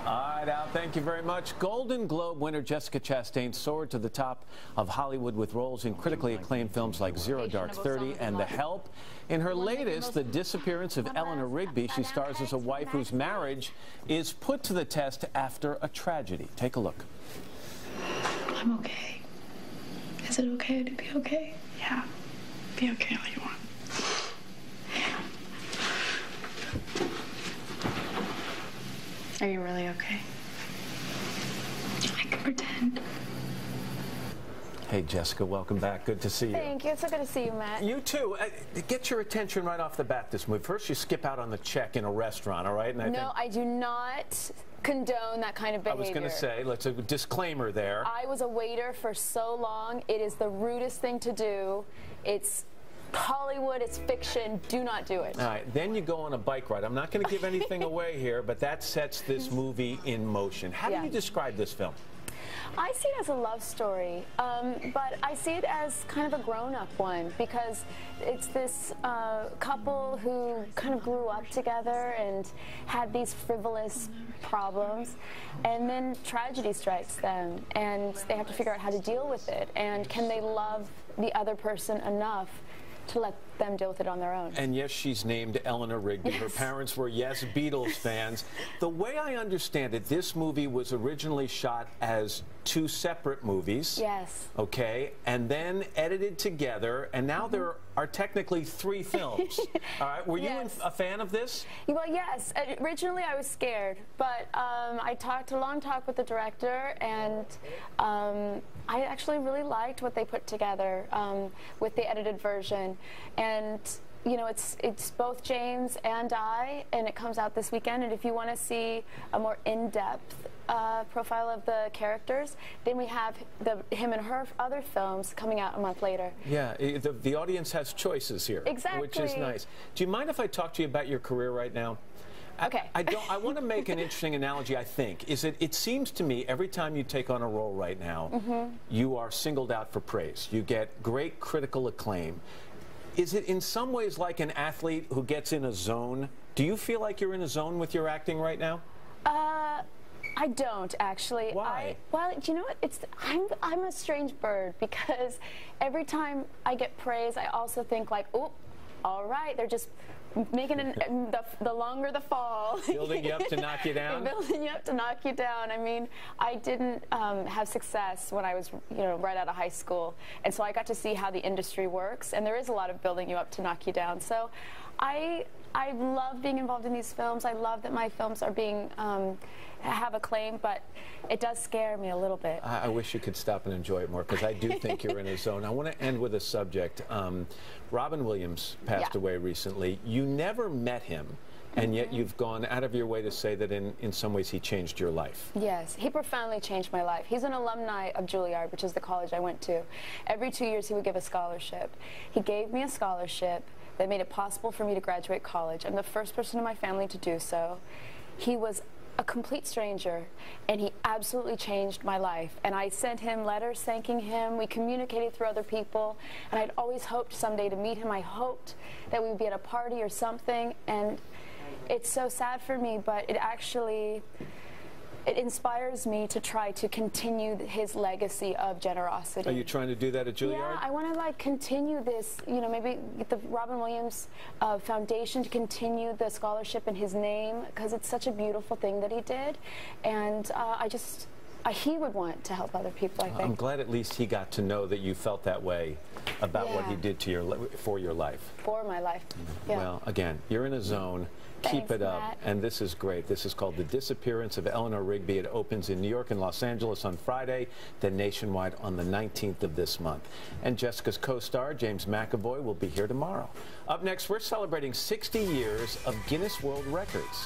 All right, Al, thank you very much. Golden Globe winner Jessica Chastain soared to the top of Hollywood with roles in critically acclaimed films like Zero Dark 30 and The Help. In her latest, The Disappearance of Eleanor Rigby, she stars as a wife whose marriage is put to the test after a tragedy. Take a look. I'm okay. Is it okay to be okay? Yeah. Be okay all you want. Are you really okay? I can pretend. Hey, Jessica, welcome back. Good to see you. Thank you. It's so good to see you, Matt. You too. Get your attention right off the bat this movie. First, you skip out on the check in a restaurant, all right? And I do not condone that kind of behavior. I was going to say, let's a disclaimer there. I was a waiter for so long. It is the rudest thing to do. It's Hollywood, it's fiction. Do not do it. All right, then you go on a bike ride. I'm not going to give anything away here, but that sets this movie in motion. How do you describe this film? I see it as a love story, but I see it as kind of a grown-up one because it's this couple who kind of grew up together and had these frivolous problems, and then tragedy strikes them, and they have to figure out how to deal with it, and can they love the other person enough to let them deal with it on their own. And yes, she's named Eleanor Rigby. Yes. Her parents were, yes, Beatles fans. The way I understand it, this movie was originally shot as 2 separate movies. Yes. Okay, and then edited together, and now there are technically 3 films. All right, were you a fan of this? Well, yes. Originally, I was scared, but I talked a long talk with the director, and I actually really liked what they put together with the edited version. And you know, it's both James and I, and it comes out this weekend. And if you want to see a more in-depth profile of the characters, then we have him and her other films coming out a month later. Yeah, the audience has choices here, exactly, which is nice. Do you mind if I talk to you about your career right now? Okay. I want to make an interesting analogy, I think. It seems to me every time you take on a role right now, you are singled out for praise. You get great critical acclaim. Is it in some ways like an athlete who gets in a zone? Do you feel like you're in a zone with your acting right now? I don't, actually. Why? Well, do you know what? I'm a strange bird because every time I get praise, I also think like, oh, all right, they're just making the longer the fall. Building you up to knock you down? Building you up to knock you down. I mean, I didn't have success when I was, right out of high school. And so I got to see how the industry works. And there is a lot of building you up to knock you down. So I love being involved in these films. I love that my films are being have acclaim, but it does scare me a little bit. I wish you could stop and enjoy it more, because I do think you're in a zone. I want to end with a subject. Robin Williams passed away recently. You never met him, and yet you've gone out of your way to say that in some ways he changed your life. Yes, he profoundly changed my life. He's an alumni of Juilliard, which is the college I went to. Every 2 years he would give a scholarship. He gave me a scholarship that made it possible for me to graduate college. I'm the first person in my family to do so. He was a complete stranger, and he absolutely changed my life. And I sent him letters thanking him. We communicated through other people, and I'd always hoped someday to meet him. I hoped that we would be at a party or something, and it's so sad for me, but it inspires me to try to continue his legacy of generosity. Are you trying to do that at Juilliard? Yeah, I want to continue this, maybe get the Robin Williams Foundation to continue the scholarship in his name, because it's such a beautiful thing that he did. And he would want to help other people, I think. I'm glad at least he got to know that you felt that way about what he did to for your life. For my life, yeah. Well, again, you're in a zone. Keep it up. Matt. And this is great. This is called The Disappearance of Eleanor Rigby. It opens in New York and Los Angeles on Friday, then nationwide on the 19th of this month. And Jessica's co-star, James McAvoy, will be here tomorrow. Up next, we're celebrating 60 years of Guinness World Records.